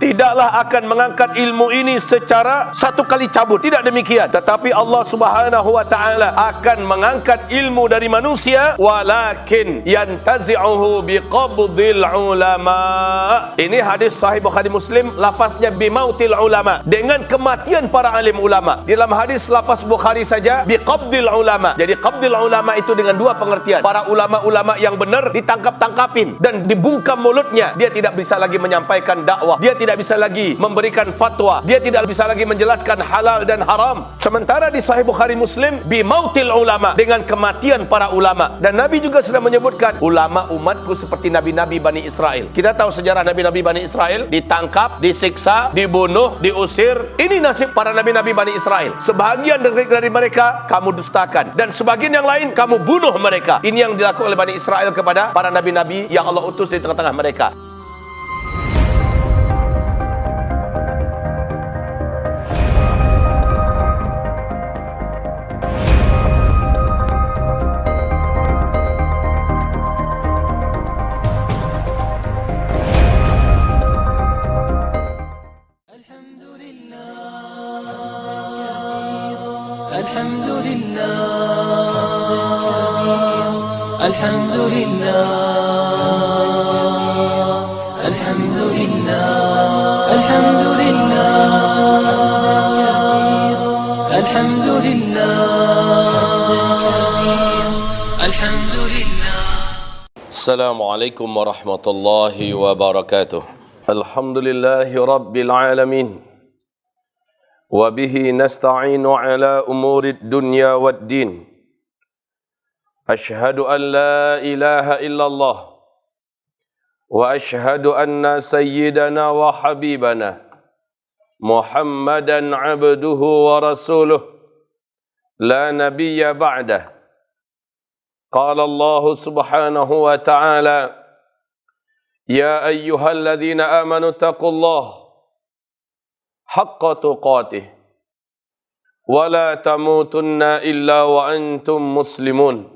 tidaklah akan mengangkat ilmu ini secara satu kali cabut. Tidak demikian. Tetapi Allah Subhanahu wa taala akan mengangkat ilmu dari manusia, walakin yantazi'uhu biqabdil ulama. Ini hadis sahih Bukhari Muslim, lafaznya bimautil ulama, dengan kematian para alim ulama. Di dalam hadis lafaz Bukhari saja biqabdil ulama. Jadi qabdil ulama itu dengan dua pengertian. Para ulama-ulama yang benar ditangkap-tangkapin dan dibungkam mulutnya. Dia tidak bisa lagi menyampaikan dakwah. Dia tidak bisa lagi memberikan fatwa. Dia tidak bisa lagi menjelaskan halal dan haram. Sementara di Sahih Bukhari Muslim bimautil ulama, dengan kematian para ulama. Dan Nabi juga sudah menyebutkan, ulama umatku seperti nabi-nabi Bani Israel. Kita tahu sejarah nabi-nabi Bani Israel, ditangkap, disiksa, dibunuh, diusir. Ini nasib para nabi-nabi Bani Israel. Sebahagian dari mereka kamu dustakan, dan sebagian yang lain kamu bunuh mereka. Ini yang dilakukan oleh Bani Israel kepada para nabi-nabi yang Allah utus di tengah-tengah mereka. Alhamdulillah, Alhamdulillah, Alhamdulillah, Alhamdulillah, Alhamdulillah. Assalamualaikum warahmatullahi wabarakatuh. Alhamdulillahi rabbil alamin. Wabihi nasta'inu ala umurid dunya wad din. Ashhadu an la ilaha illallah wa ashhadu anna sayyidana wa habibana Muhammadan abduhu wa rasuluh la nabiyya ba'dah. Qala Allah subhanahu wa ta'ala, ya ayyuhalladzina amanu taqullaha haqqa tuqatih wa la tamutunna illa wa antum muslimun.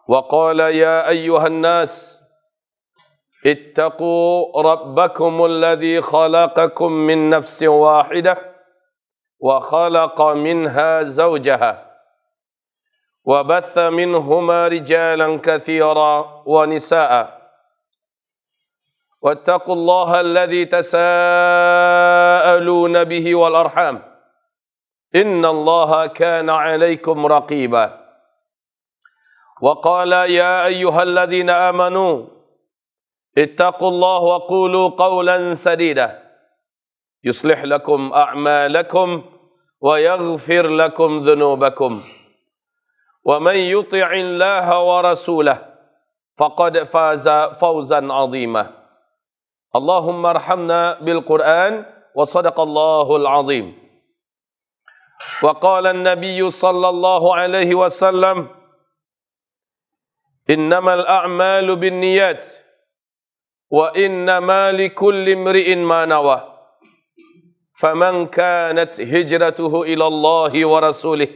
Wa qala ya ayyuhan nas ittaqu rabbakumul ladzi khalaqakum min nafsin wahidah wa khalaqa minha zawjaha wa batha minhuma rijalan katsira wa nisaa. واتقوا الله الذي تساءلون به والأرحام إن الله كان عليكم رقيبا. وقال يا أيها الذين آمنوا اتقوا الله وقولوا قولا سديدا يصلح لكم أعمالكم ويغفر لكم ذنوبكم ومن يطع الله ورسوله فقد فاز فوزا عظيما. Allahumma arhamna bil Qur'an wa sadaqallahul azim. Wa qala an-nabiy sallallahu alaihi wasallam, innamal a'malu binniyat wa innama likulli imri'in ma nawa. Faman kanat hijratuhu ila Allah wa rasulih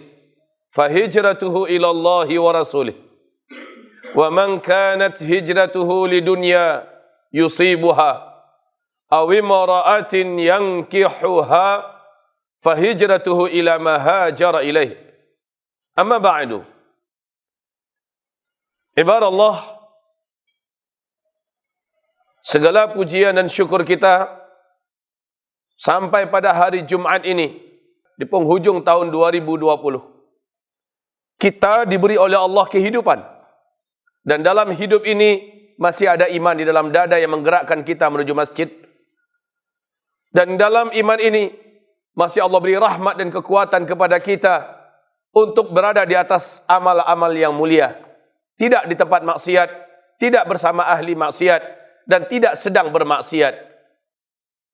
fahijratuhu ila Allah wa rasulih. Wa man kanat hijratuhu lidunya yusibuha aw imra'atin yankihuha fahijratuhu ila ma hajara ilaih. Amma ba'du. Ibadallah, segala pujian dan syukur kita sampai pada hari Jumat ini di penghujung tahun 2020. Kita diberi oleh Allah kehidupan, dan dalam hidup ini masih ada iman di dalam dada yang menggerakkan kita menuju masjid. Dan dalam iman ini masih Allah beri rahmat dan kekuatan kepada kita untuk berada di atas amal-amal yang mulia. Tidak di tempat maksiat, tidak bersama ahli maksiat, dan tidak sedang bermaksiat.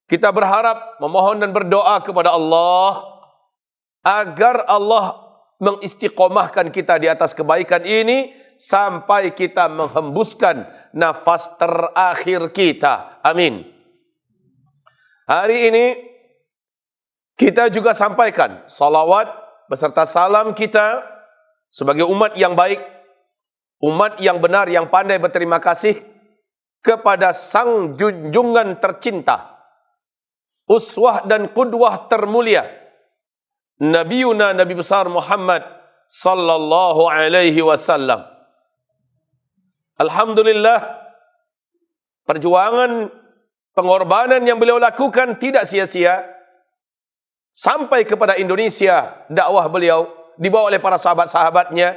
Kita berharap, memohon dan berdoa kepada Allah agar Allah mengistiqomahkan kita di atas kebaikan ini sampai kita menghembuskan nafas terakhir kita. Amin. Hari ini kita juga sampaikan salawat beserta salam kita sebagai umat yang baik, umat yang benar, yang pandai berterima kasih kepada sang junjungan tercinta, uswah dan qudwah termulia, Nabiuna Nabi besar Muhammad sallallahu alaihi wasallam. Alhamdulillah, perjuangan pengorbanan yang beliau lakukan tidak sia-sia. Sampai kepada Indonesia, dakwah beliau dibawa oleh para sahabat-sahabatnya,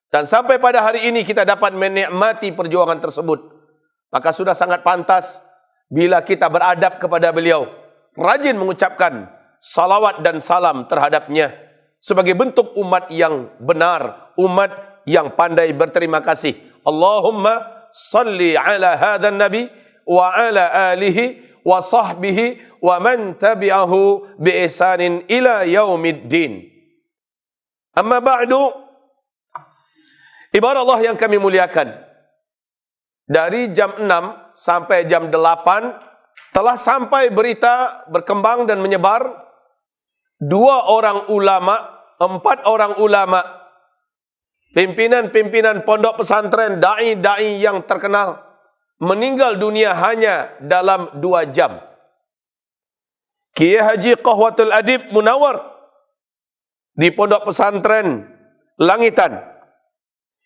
dan sampai pada hari ini kita dapat menikmati perjuangan tersebut. Maka sudah sangat pantas bila kita beradab kepada beliau, rajin mengucapkan salawat dan salam terhadapnya sebagai bentuk umat yang benar, umat yang pandai berterima kasih. Allahumma salli ala hadzal nabi wa ala alihi wa sahbihi wa man tabi'ahu bi ihsanin ila yaumiddin. Amma ba'du, ibarat Allah yang kami muliakan, dari jam 6 sampai jam 8 telah sampai berita berkembang dan menyebar 2 orang ulama, 4 orang ulama, pimpinan-pimpinan pondok pesantren, dai-dai yang terkenal meninggal dunia hanya dalam 2 jam. Kiai Haji Qahwatul Adib Munawar di pondok pesantren Langitan.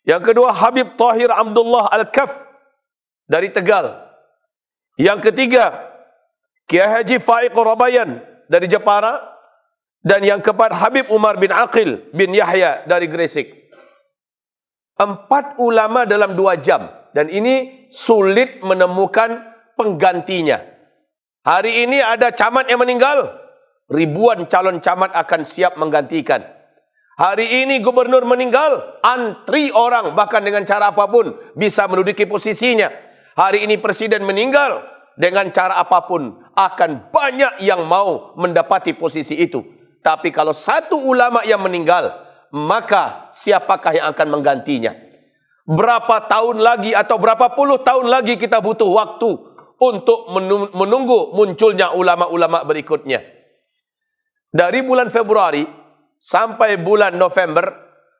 Yang kedua, Habib Tahir Abdullah Al-Kaf dari Tegal. Yang ketiga, Kiai Haji Faiq Rabayan dari Jepara. Dan yang keempat, Habib Umar bin Aqil bin Yahya dari Gresik. 4 ulama dalam 2 jam. Dan ini sulit menemukan penggantinya. Hari ini ada camat yang meninggal, ribuan calon camat akan siap menggantikan. Hari ini gubernur meninggal, antri orang bahkan dengan cara apapun bisa menduduki posisinya. Hari ini presiden meninggal, dengan cara apapun akan banyak yang mau mendapati posisi itu. Tapi kalau satu ulama yang meninggal, maka siapakah yang akan menggantinya? Berapa tahun lagi atau berapa puluh tahun lagi kita butuh waktu untuk menunggu munculnya ulama-ulama berikutnya. Dari bulan Februari sampai bulan November,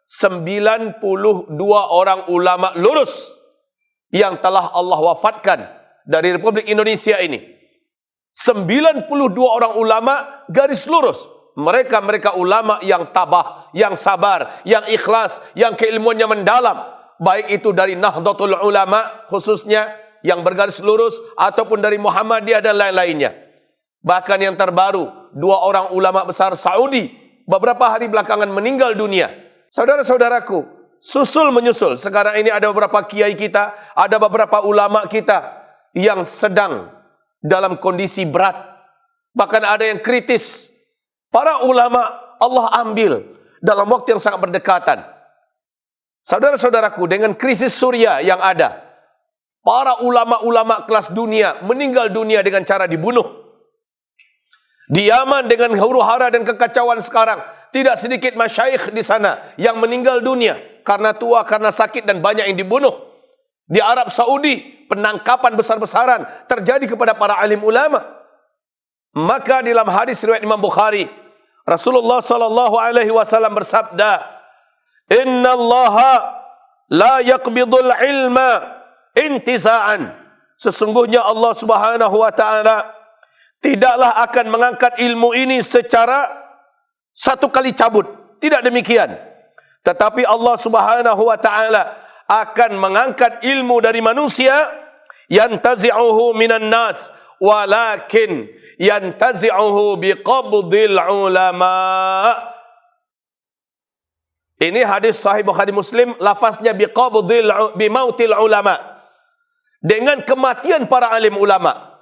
92 orang ulama lurus yang telah Allah wafatkan dari Republik Indonesia ini. 92 orang ulama garis lurus. Mereka ulama yang tabah, yang sabar, yang ikhlas, yang keilmuannya mendalam. Baik itu dari Nahdlatul Ulama khususnya, yang bergaris lurus, ataupun dari Muhammadiyah dan lain-lainnya. Bahkan yang terbaru, 2 orang ulama besar Saudi beberapa hari belakangan meninggal dunia. Saudara-saudaraku, susul menyusul. Sekarang ini ada beberapa kiai kita, ada beberapa ulama kita yang sedang dalam kondisi berat. Bahkan ada yang kritis. Para ulama Allah ambil dalam waktu yang sangat berdekatan. Saudara-saudaraku, dengan krisis Suriah yang ada, para ulama-ulama kelas dunia meninggal dunia dengan cara dibunuh. Di Yaman dengan huru-hara dan kekacauan sekarang, tidak sedikit masyayikh di sana yang meninggal dunia karena tua, karena sakit, dan banyak yang dibunuh. Di Arab Saudi, penangkapan besar-besaran terjadi kepada para alim ulama. Maka dalam hadis riwayat Imam Bukhari, Rasulullah sallallahu alaihi wasallam bersabda, "Innallaha la yaqbidul ilma intiza'an." Sesungguhnya Allah Subhanahu wa taala tidaklah akan mengangkat ilmu ini secara satu kali cabut. Tidak demikian. Tetapi Allah Subhanahu wa taala akan mengangkat ilmu dari manusia, yantazi'uhu minan nas, walakin yantazi'uhu biqabdil ulama. Ini hadis sahih Bukhari Muslim, lafaznya bimautil ulama. Dengan kematian para alim ulama.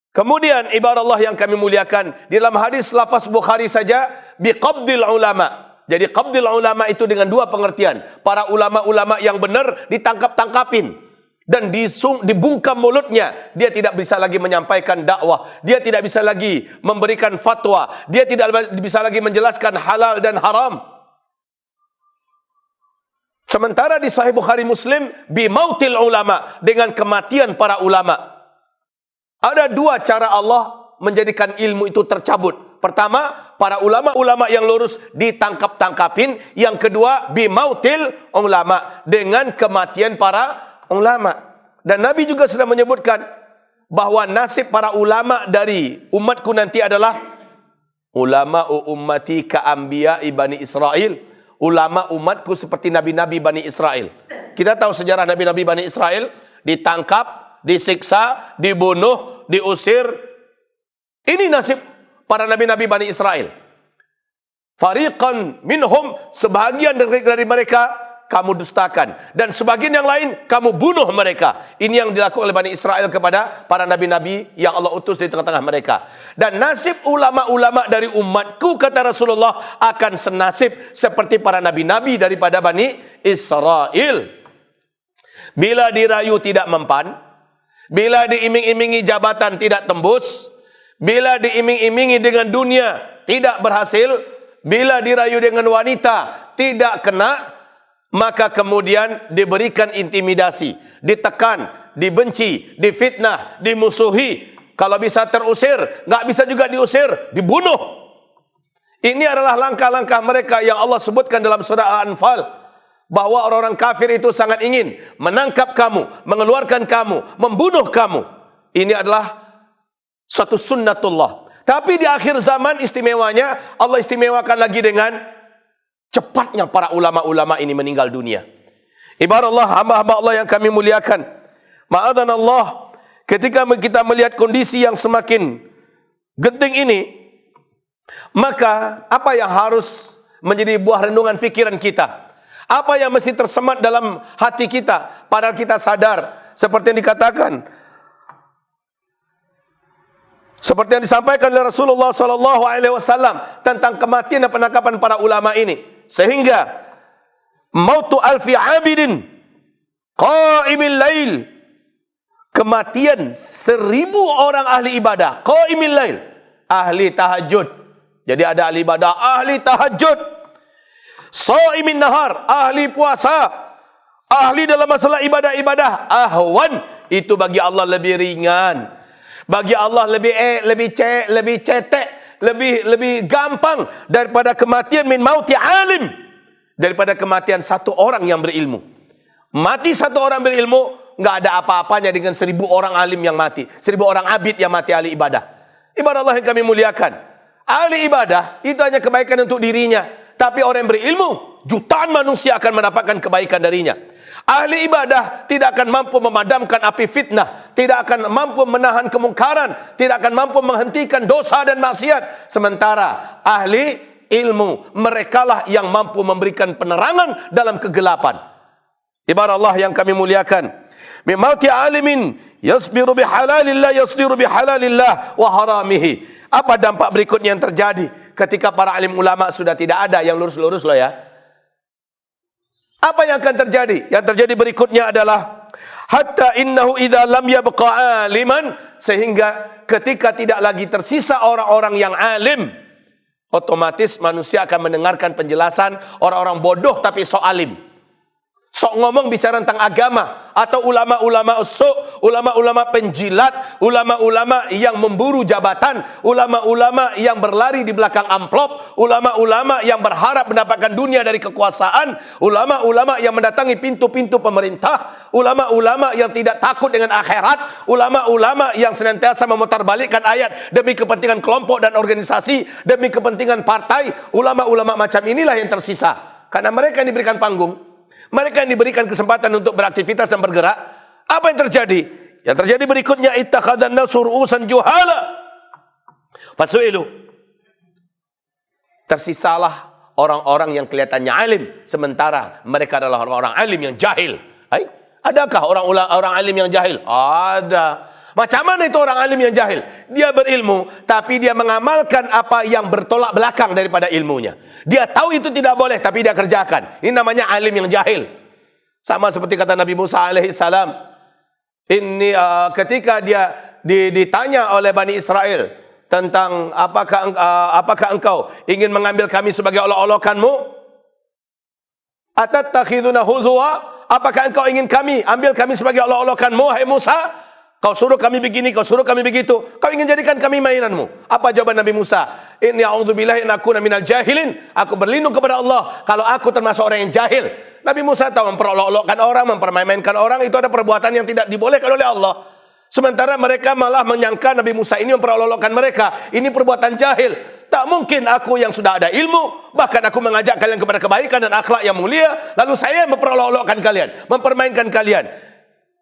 Kemudian ibarat Allah yang kami muliakan, di dalam hadis lafaz Bukhari saja, biqabdil ulama. Jadi qabdil ulama itu dengan 2 pengertian. Para ulama-ulama yang benar ditangkap-tangkapin dan dibungkam mulutnya. Dia tidak bisa lagi menyampaikan dakwah. Dia tidak bisa lagi memberikan fatwa. Dia tidak bisa lagi menjelaskan halal dan haram. Sementara di Sahih Bukhari Muslim, bimautil ulama, dengan kematian para ulama. Ada 2 cara Allah menjadikan ilmu itu tercabut. Pertama, para ulama-ulama yang lurus ditangkap-tangkapin. Yang kedua, bimautil ulama, dengan kematian para ulama. Dan Nabi juga sudah menyebutkan, bahwa nasib para ulama dari umatku nanti adalah ulama ummati ka anbiya'i Bani Israel. Ulama umatku seperti nabi-nabi Bani Israel. Kita tahu sejarah nabi-nabi Bani Israel, ditangkap, disiksa, dibunuh, diusir. Ini nasib para nabi-nabi Bani Israel. Fariqan minhum, sebahagian dari mereka kamu dustakan, dan sebagian yang lain kamu bunuh mereka. Ini yang dilakukan oleh Bani Israel kepada para nabi-nabi yang Allah utus di tengah-tengah mereka. Dan nasib ulama-ulama dari umatku, kata Rasulullah, akan senasib seperti para nabi-nabi daripada Bani Israel. Bila dirayu tidak mempan, bila diiming-imingi jabatan tidak tembus, bila diiming-imingi dengan dunia tidak berhasil, bila dirayu dengan wanita tidak kena, maka kemudian diberikan intimidasi, ditekan, dibenci, difitnah, dimusuhi. Kalau bisa terusir, nggak bisa juga diusir, dibunuh. Ini adalah langkah-langkah mereka yang Allah sebutkan dalam surah Al-Anfal, bahwa orang-orang kafir itu sangat ingin menangkap kamu, mengeluarkan kamu, membunuh kamu. Ini adalah suatu sunnatullah. Tapi di akhir zaman istimewanya, Allah istimewakan lagi dengan cepatnya para ulama-ulama ini meninggal dunia. Ibarat Allah, hamba-hamba Allah yang kami muliakan, ma'adhan Allah, ketika kita melihat kondisi yang semakin genting ini, maka apa yang harus menjadi buah renungan fikiran kita? Apa yang mesti tersemat dalam hati kita? Padahal kita sadar, seperti yang dikatakan, seperti yang disampaikan oleh Rasulullah SAW tentang kematian dan penangkapan para ulama ini. Sehingga mautu alfi abidin qaimil lail, kematian 1000 orang ahli ibadah, qaimil lail, ahli tahajud. Jadi ada ahli ibadah, ahli tahajud. Shaimin nahar, ahli puasa, ahli dalam masalah ibadah-ibadah. Ahwan, itu bagi Allah lebih ringan. Bagi Allah lebih cetek, lebih gampang daripada kematian min mauti alim, daripada kematian satu orang yang berilmu. Mati satu orang berilmu nggak ada apa-apanya dengan 1000 orang alim yang mati, 1000 orang abid yang mati ahli ibadah. Ibadah Allah yang kami muliakan, ahli ibadah itu hanya kebaikan untuk dirinya, tapi orang yang berilmu, jutaan manusia akan mendapatkan kebaikan darinya. Ahli ibadah tidak akan mampu memadamkan api fitnah, tidak akan mampu menahan kemungkaran, tidak akan mampu menghentikan dosa dan maksiat. Sementara ahli ilmu, merekalah yang mampu memberikan penerangan dalam kegelapan. Ibarat Allah yang kami muliakan, mimauti alimin yasbiru bihalalillah yasdiru bihalalillah wa haramihi. Apa dampak berikutnya yang terjadi ketika para alim ulama sudah tidak ada? Yang lurus-lurus loh ya. Apa yang akan terjadi? Yang terjadi berikutnya adalah hatta innahu idza lam yabqa aliman, sehingga ketika tidak lagi tersisa orang-orang yang alim, otomatis manusia akan mendengarkan penjelasan orang-orang bodoh tapi sok alim. Sok ngomong bicara tentang agama, atau ulama-ulama usuk, ulama-ulama penjilat, ulama-ulama yang memburu jabatan, ulama-ulama yang berlari di belakang amplop, ulama-ulama yang berharap mendapatkan dunia dari kekuasaan, ulama-ulama yang mendatangi pintu-pintu pemerintah, ulama-ulama yang tidak takut dengan akhirat, ulama-ulama yang senantiasa memutarbalikkan ayat demi kepentingan kelompok dan organisasi, demi kepentingan partai. Ulama-ulama macam inilah yang tersisa, karena mereka yang diberikan panggung, mereka yang diberikan kesempatan untuk beraktivitas dan bergerak. Apa yang terjadi? Yang terjadi berikutnya, ittakhadhan nasu ru'usan juhala fasu'ilu. Tersisalah orang-orang yang kelihatannya alim, sementara mereka adalah orang-orang alim yang jahil. Adakah orang alim yang jahil? Ada. Macam mana itu orang alim yang jahil? Dia berilmu, tapi dia mengamalkan apa yang bertolak belakang daripada ilmunya. Dia tahu itu tidak boleh, tapi dia kerjakan. Ini namanya alim yang jahil. Sama seperti kata Nabi Musa alaihissalam. Ini ketika dia ditanya oleh Bani Israel tentang apakah engkau ingin mengambil kami sebagai olok-olokanmu? Atattakhiduna huzwa? Apakah engkau ingin ambil kami sebagai olok-olokanmu, hai Musa? Kau suruh kami begini, kau suruh kami begitu. Kau ingin jadikan kami mainanmu. Apa jawaban Nabi Musa? Inni a'udzubillahi an akuna minal jahilin. Aku berlindung kepada Allah kalau aku termasuk orang yang jahil. Nabi Musa tahu memperolok-olokkan orang, mempermainkan orang, itu ada perbuatan yang tidak dibolehkan oleh Allah. Sementara mereka malah menyangka Nabi Musa ini memperolok-olokkan mereka. Ini perbuatan jahil. Tak mungkin aku yang sudah ada ilmu, bahkan aku mengajak kalian kepada kebaikan dan akhlak yang mulia, lalu saya memperolok-olokkan kalian, mempermainkan kalian.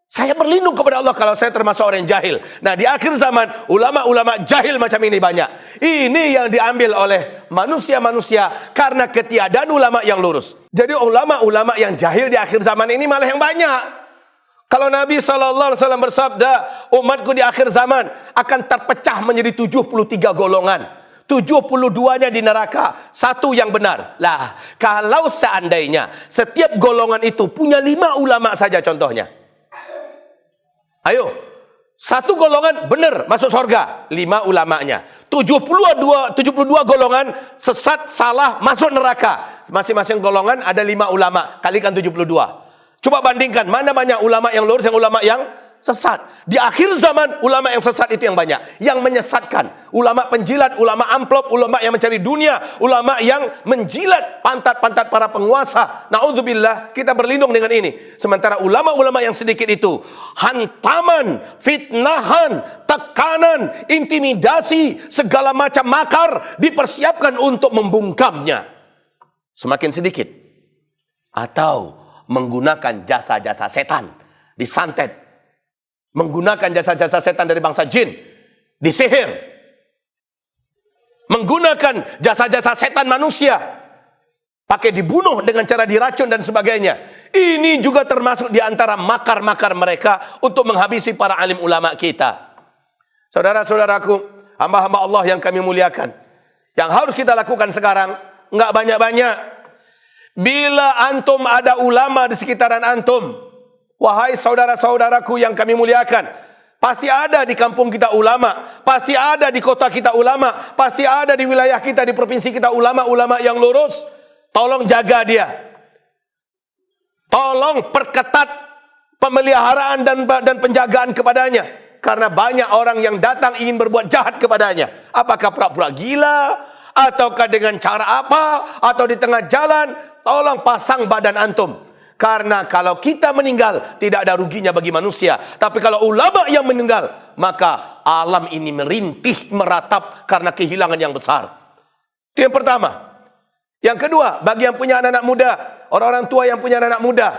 Saya berlindung kepada Allah kalau saya termasuk orang yang jahil. Nah, di akhir zaman, ulama-ulama jahil macam ini banyak. Ini yang diambil oleh manusia-manusia karena ketiadaan ulama yang lurus. Jadi ulama-ulama yang jahil di akhir zaman ini malah yang banyak. Kalau Nabi SAW bersabda, umatku di akhir zaman akan terpecah menjadi 73 golongan. 72-nya di neraka, 1 yang benar. Lah, kalau seandainya setiap golongan itu punya 5 ulama saja contohnya. Ayo, 1 golongan benar masuk surga, 5 ulamanya. 72 golongan sesat, salah, masuk neraka. Masing-masing golongan ada 5 ulama, kalikan 72. Coba bandingkan, mana banyak ulama yang lurus, yang ulama yang sesat. Di akhir zaman, ulama yang sesat itu yang banyak, yang menyesatkan. Ulama penjilat, ulama amplop, ulama yang mencari dunia, ulama yang menjilat pantat-pantat para penguasa. Na'udzubillah, kita berlindung dengan ini. Sementara ulama-ulama yang sedikit itu, hantaman, fitnahan, tekanan, intimidasi, segala macam makar dipersiapkan untuk membungkamnya. Semakin sedikit. Atau menggunakan jasa-jasa setan, disantet. Menggunakan jasa-jasa setan dari bangsa jin, disihir. Menggunakan jasa-jasa setan manusia, pakai dibunuh dengan cara diracun dan sebagainya. Ini juga termasuk di antara makar-makar mereka untuk menghabisi para alim ulama kita. Saudara-saudaraku, hamba-hamba Allah yang kami muliakan, yang harus kita lakukan sekarang, enggak banyak-banyak. Bila antum ada ulama di sekitaran antum, wahai saudara-saudaraku yang kami muliakan, pasti ada di kampung kita ulama, pasti ada di kota kita ulama, pasti ada di wilayah kita, di provinsi kita ulama-ulama yang lurus. Tolong jaga dia. Tolong perketat pemeliharaan dan penjagaan kepadanya. Karena banyak orang yang datang ingin berbuat jahat kepadanya. Apakah pura-pura gila? Ataukah dengan cara apa? Atau di tengah jalan? Tolong pasang badan antum. Karena kalau kita meninggal, tidak ada ruginya bagi manusia. Tapi kalau ulama yang meninggal, maka alam ini merintih, meratap karena kehilangan yang besar. Itu yang pertama. Yang kedua, bagi yang punya anak-anak muda, orang-orang tua yang punya anak-anak muda,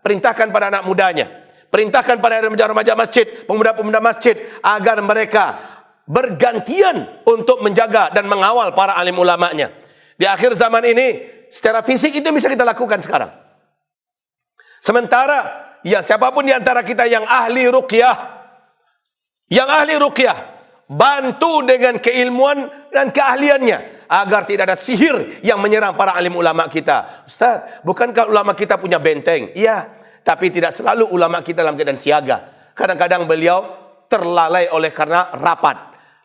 perintahkan pada anak mudanya, perintahkan pada remaja-remaja masjid, pemuda-pemuda masjid, agar mereka bergantian untuk menjaga dan mengawal para alim ulamanya. Di akhir zaman ini, secara fisik itu bisa kita lakukan sekarang. Sementara, ya siapapun di antara kita yang ahli ruqyah, bantu dengan keilmuan dan keahliannya, agar tidak ada sihir yang menyerang para alim ulama kita. Ustaz, bukankah ulama kita punya benteng? Iya, tapi tidak selalu ulama kita dalam keadaan siaga. Kadang-kadang beliau terlalai oleh karena rapat,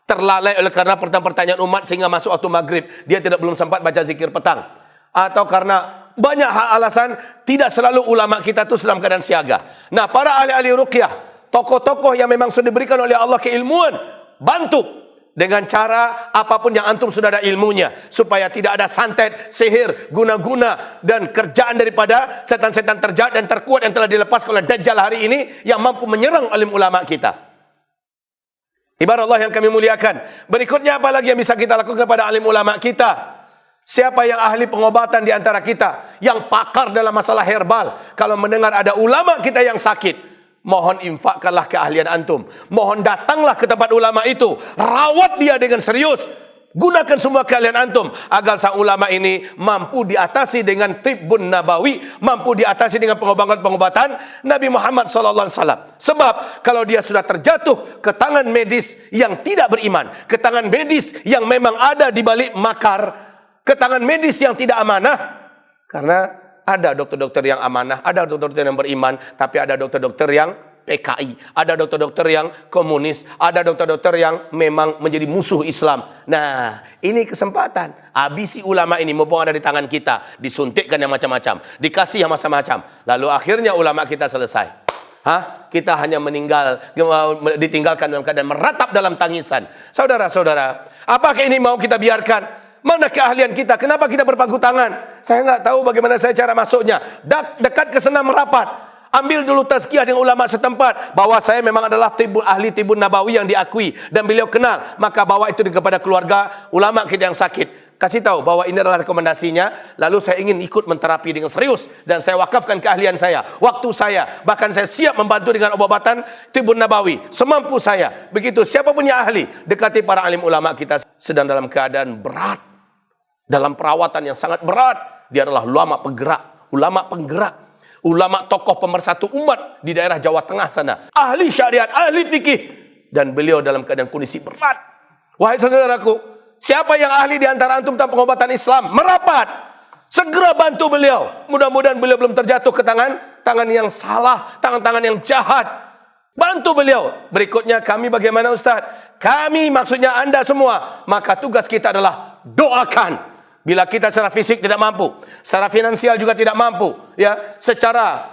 terlalai oleh karena pertanyaan umat sehingga masuk waktu maghrib, dia belum sempat baca zikir petang. Atau karena banyak alasan, tidak selalu ulama kita itu dalam keadaan siaga. Nah, para ahli-ahli ruqyah, tokoh-tokoh yang memang sudah diberikan oleh Allah keilmuan, bantu dengan cara apapun yang antum sudah ada ilmunya, supaya tidak ada santet, sihir, guna-guna dan kerjaan daripada setan-setan terjahat dan terkuat yang telah dilepaskan oleh Dajjal hari ini yang mampu menyerang alim ulama kita. Ibarat Allah yang kami muliakan. Berikutnya apa lagi yang bisa kita lakukan kepada alim ulama kita? Siapa yang ahli pengobatan di antara kita, yang pakar dalam masalah herbal, kalau mendengar ada ulama kita yang sakit, mohon infakkanlah keahlian antum. Mohon datanglah ke tempat ulama itu, rawat dia dengan serius. Gunakan semua keahlian antum agar sang ulama ini mampu diatasi dengan tibbun nabawi, mampu diatasi dengan pengobatan Nabi Muhammad SAW. Sebab kalau dia sudah terjatuh ke tangan medis yang tidak beriman, ke tangan medis yang memang ada di balik makar, ke tangan medis yang tidak amanah. Karena ada dokter-dokter yang amanah, ada dokter-dokter yang beriman, tapi ada dokter-dokter yang PKI, ada dokter-dokter yang komunis, ada dokter-dokter yang memang menjadi musuh Islam. Nah, ini kesempatan. Habisi ulama ini, mumpung ada di tangan kita, disuntikkan yang macam-macam, dikasih yang macam-macam. Lalu akhirnya ulama kita selesai. Kita hanya ditinggalkan dalam keadaan meratap dalam tangisan. Saudara-saudara, apakah ini mau kita biarkan? Mana keahlian kita? Kenapa kita berpangku tangan? Saya nggak tahu bagaimana saya cara masuknya. Dekat ke senam merapat. Ambil dulu tazkiyah dengan ulama setempat bahawa saya memang adalah ahli tibun nabawi yang diakui dan beliau kenal, maka bawa itu kepada keluarga ulama kita yang sakit. Kasih tahu bahawa ini adalah rekomendasinya, lalu saya ingin ikut menterapi dengan serius dan saya wakafkan keahlian saya, waktu saya, bahkan saya siap membantu dengan obat-obatan tibun nabawi semampu saya. Begitu siapapun yang ahli, dekati para alim ulama kita sedang dalam keadaan berat, dalam perawatan yang sangat berat. Dia adalah ulama penggerak, ulama tokoh pemersatu umat di daerah Jawa Tengah sana, ahli syariat, ahli fikih, dan beliau dalam keadaan kondisi berat. Wahai saudaraku, siapa yang ahli di antara antum tentang pengobatan Islam, merapat, segera bantu beliau. Mudah-mudahan beliau belum terjatuh ke tangan yang salah, tangan-tangan yang jahat. Bantu beliau. Berikutnya kami bagaimana Ustaz? Kami maksudnya anda semua, maka tugas kita adalah doakan. Bila kita secara fisik tidak mampu, secara finansial juga tidak mampu, ya, secara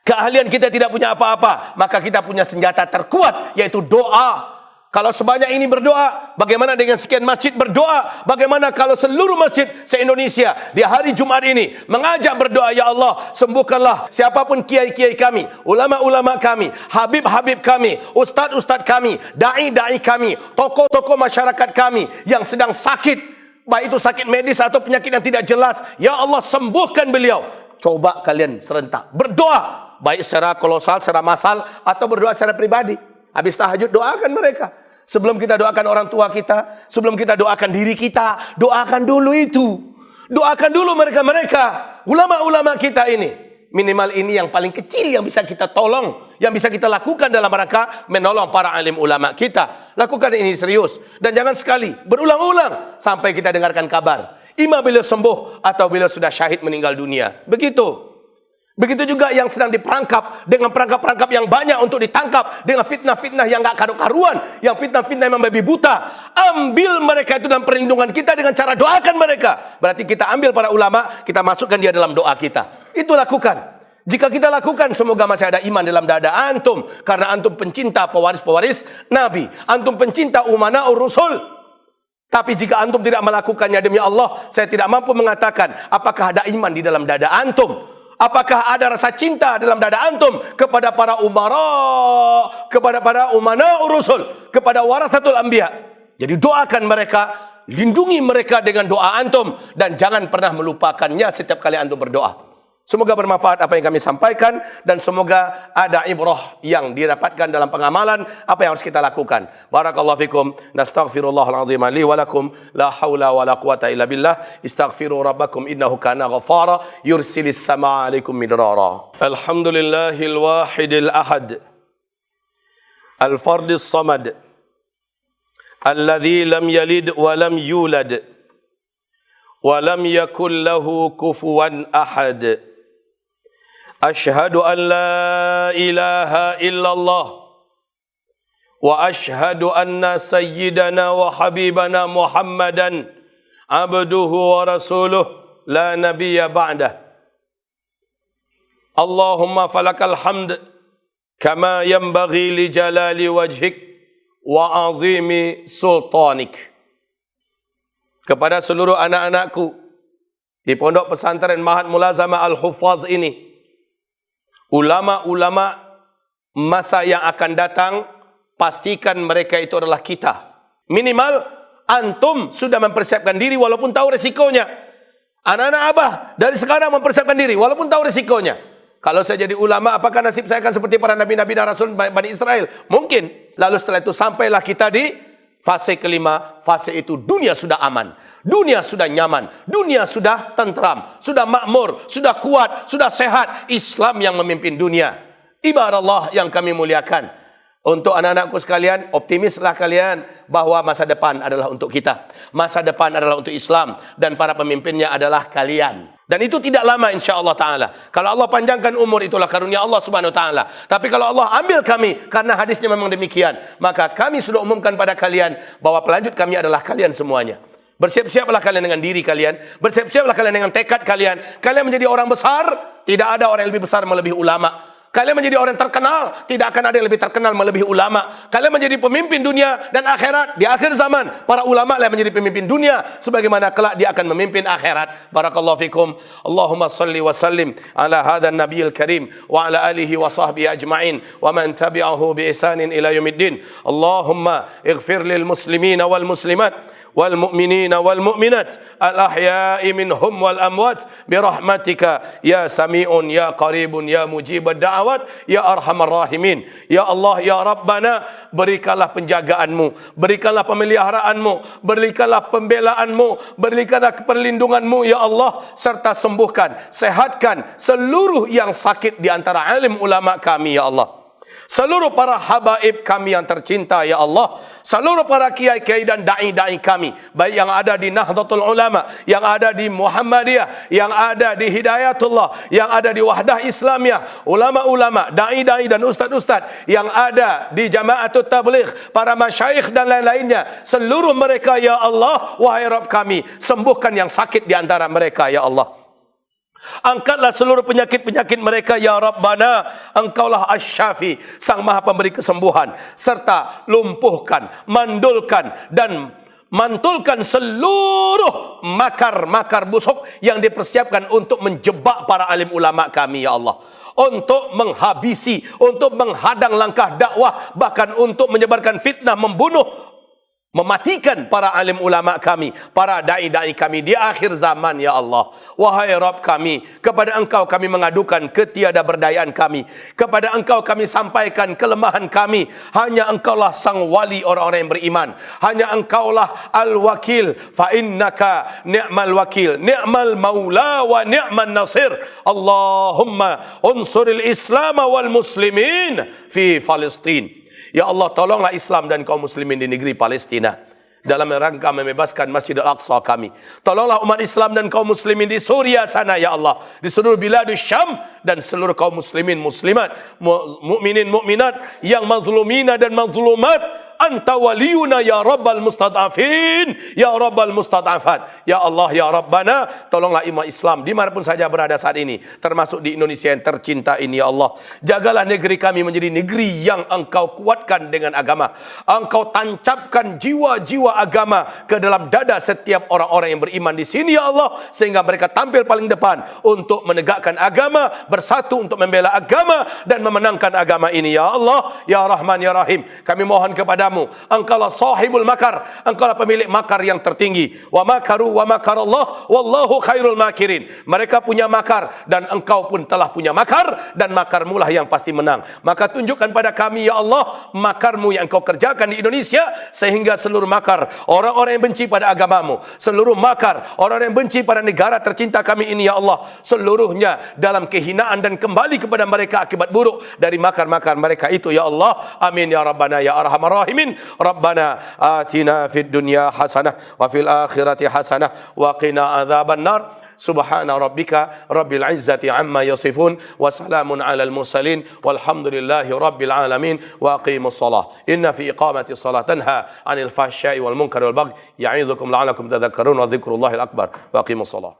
keahlian kita tidak punya apa-apa, maka kita punya senjata terkuat, yaitu doa. Kalau sebanyak ini berdoa, bagaimana dengan sekian masjid berdoa? Bagaimana kalau seluruh masjid se-Indonesia di hari Jumat ini mengajak berdoa, ya Allah, sembuhkanlah siapapun kiai-kiai kami, ulama-ulama kami, habib-habib kami, ustaz-ustaz kami, da'i-da'i kami, tokoh-tokoh masyarakat kami yang sedang sakit, baik itu sakit medis atau penyakit yang tidak jelas. Ya Allah, sembuhkan beliau. Coba kalian serentak berdoa, baik secara kolosal, secara massal, atau berdoa secara pribadi. Habis tahajud doakan mereka. Sebelum kita doakan orang tua kita, sebelum kita doakan diri kita, doakan dulu itu. Doakan dulu mereka-mereka, ulama-ulama kita ini. Minimal ini yang paling kecil yang bisa kita tolong, yang bisa kita lakukan dalam rangka menolong para alim ulama kita. Lakukan ini serius. Dan jangan sekali, berulang-ulang sampai kita dengarkan kabar imam beliau sembuh atau beliau sudah syahid meninggal dunia. Begitu juga yang sedang diperangkap dengan perangkap-perangkap yang banyak untuk ditangkap, dengan fitnah-fitnah yang gak karu-karuan, yang fitnah-fitnah yang membabi buta. Ambil mereka itu dalam perlindungan kita dengan cara doakan mereka. Berarti kita ambil para ulama, kita masukkan dia dalam doa kita. Itu lakukan. Jika kita lakukan, semoga masih ada iman dalam dada antum, karena antum pencinta pewaris-pewaris Nabi, antum pencinta umana'ur rusul. Tapi jika antum tidak melakukannya, demi Allah, saya tidak mampu mengatakan apakah ada iman di dalam dada antum. Apakah ada rasa cinta dalam dada antum kepada para umara, kepada para umana'ur rusul, kepada warasatul anbiya. Jadi doakan mereka, lindungi mereka dengan doa antum, dan jangan pernah melupakannya setiap kali antum berdoa. Semoga bermanfaat apa yang kami sampaikan, dan semoga ada ibrah yang didapatkan dalam pengamalan apa yang harus kita lakukan. Barakallahu fikum. Nastaghfirullahal azim li wa lakum. La haula wa la quwata illa billah. Istaghfiru rabbakum innahu kana ghafara yursilis samaa 'alaikum midrara. Alhamdulillahil wahidil ahad. Al-fardis samad. Alladzi lam yalid wa lam yulad wa lam yakul lahu kufuwan ahad. Ashhadu an la ilaha illallah wa ashhadu anna sayyidana wa habibana Muhammadan abduhu wa rasuluh la nabiyya ba'dah. Allahumma falakal hamd kama yanbaghi li jalali wajhik wa azimi sultanik. Kepada seluruh anak-anakku di Pondok Pesantren Mahat Mulazamah Al-Hufaz ini, ulama-ulama masa yang akan datang, pastikan mereka itu adalah kita. Minimal antum sudah mempersiapkan diri walaupun tahu resikonya. Anak-anak abah dari sekarang mempersiapkan diri walaupun tahu resikonya. Kalau saya jadi ulama, apakah nasib saya akan seperti para nabi-nabi dan rasul Bani Israel? Mungkin. Lalu setelah itu sampailah kita di fase kelima. Fase itu dunia sudah aman, dunia sudah nyaman, dunia sudah tentram, sudah makmur, sudah kuat, sudah sehat. Islam yang memimpin dunia. Ibarat Allah yang kami muliakan. Untuk anak-anakku sekalian, optimislah kalian bahwa masa depan adalah untuk kita. Masa depan adalah untuk Islam, dan para pemimpinnya adalah kalian. Dan itu tidak lama insya-Allah taala. Kalau Allah panjangkan umur, itulah karunia Allah Subhanahu wa taala. Tapi kalau Allah ambil kami, karena hadisnya memang demikian, maka kami sudah umumkan pada kalian bahwa pelanjut kami adalah kalian semuanya. Bersiap-siaplah kalian dengan diri kalian, bersiap-siaplah kalian dengan tekad kalian. Kalian menjadi orang besar, tidak ada orang yang lebih besar melebihi ulama. Kalian menjadi orang terkenal, tidak akan ada yang lebih terkenal melebihi ulama. Kalian menjadi pemimpin dunia dan akhirat. Di akhir zaman, para ulama lah menjadi pemimpin dunia, sebagaimana kelak dia akan memimpin akhirat. Barakallahu fikum. Allahumma salli wa sallim ala hadhan nabiyil karim wa ala alihi wa sahbihi ajma'in wa man tabi'ahu bi ihsanin ila yaumiddin. Allahumma ighfir lil muslimina wal muslimat والمؤمنين والمؤمنات الأحياء منهم والأموات برحمتك يا سميع يا قريب يا مجيب الدعوات يا أرحم الراحمين. Ya Allah, ya Rabbana, berikanlah penjagaanmu, berikanlah pemeliharaanmu, berikanlah pembelaanmu, berikanlah perlindunganmu ya Allah, serta sembuhkan, sehatkan seluruh yang sakit di antara alim ulama kami ya Allah. Seluruh para habaib kami yang tercinta ya Allah, seluruh para kiai-kiai dan dai-dai kami, baik yang ada di Nahdlatul Ulama, yang ada di Muhammadiyah, yang ada di Hidayatullah, yang ada di Wahdah Islamiyah, ulama-ulama, dai-dai dan ustaz-ustaz yang ada di Jama'atut Tabligh, para masyayikh dan lain-lainnya, seluruh mereka ya Allah, wahai Rabb kami, sembuhkan yang sakit di antara mereka ya Allah. Angkatlah seluruh penyakit-penyakit mereka ya Rabbana. Engkaulah Asy-Syafi, sang maha pemberi kesembuhan, serta lumpuhkan, mandulkan dan mantulkan seluruh makar-makar busuk yang dipersiapkan untuk menjebak para alim ulama kami ya Allah, untuk menghabisi, untuk menghadang langkah dakwah, bahkan untuk menyebarkan fitnah, membunuh, mematikan para alim ulama kami, para dai-dai kami di akhir zaman ya Allah. Wahai Rabb kami, kepada Engkau kami mengadukan ketiadaberdayaan kami, kepada Engkau kami sampaikan kelemahan kami. Hanya Engkaulah sang wali orang-orang yang beriman, hanya Engkaulah al-wakil, fa innaka ni'mal wakil, ni'mal maula wa ni'man nasir. Allahumma unsuril Islam wal muslimin fi Palestin. Ya Allah, tolonglah Islam dan kaum muslimin di negeri Palestina dalam rangka membebaskan Masjid Al-Aqsa kami. Tolonglah umat Islam dan kaum muslimin di Suriah sana ya Allah, di seluruh biladus Syam, dan seluruh kaum muslimin muslimat, mukminin mukminat yang mazlumina dan mazlumat. Anta waliyuna ya Rabbal mustad'afin, ya Rabbal mustad'afat. Ya Allah, ya Rabbana, tolonglah umat Islam dimanapun saja berada saat ini, termasuk di Indonesia yang tercinta ini ya Allah. Jagalah negeri kami menjadi negeri yang Engkau kuatkan dengan agama. Engkau tancapkan jiwa-jiwa agama ke dalam dada setiap orang-orang yang beriman di sini ya Allah, sehingga mereka tampil paling depan untuk menegakkan agama, bersatu untuk membela agama dan memenangkan agama ini ya Allah, ya Rahman, ya Rahim. Kami mohon kepada Engkaulah sahibul makar, Engkaulah pemilik makar yang tertinggi. Wa makaru wa makarallah wallahu khairul makirin. Mereka punya makar dan Engkau pun telah punya makar, dan makarmu lah yang pasti menang. Maka tunjukkan pada kami ya Allah makarmu yang Engkau kerjakan di Indonesia, sehingga seluruh makar orang-orang yang benci pada agamamu, seluruh makar orang-orang yang benci pada negara tercinta kami ini ya Allah, seluruhnya dalam kehinaan dan kembali kepada mereka akibat buruk dari makar-makar mereka itu ya Allah. Amin ya Rabbana ya Arhamar Rahimin. Rabbana atina fid dunya hasanah wa fil akhirati hasanah wa qina adzaban nar. Subhana rabbika rabbil izzati amma yasifun wa salamun alal mursalin walhamdulillahi rabbil alamin wa aqimus shalah. Inna fi iqamati shalah tanha 'anil fahsya'i wal munkari wal baghi ya'idzukum la'allakum tadhakkarun wa dzikrullahil akbar wa aqimus shalah.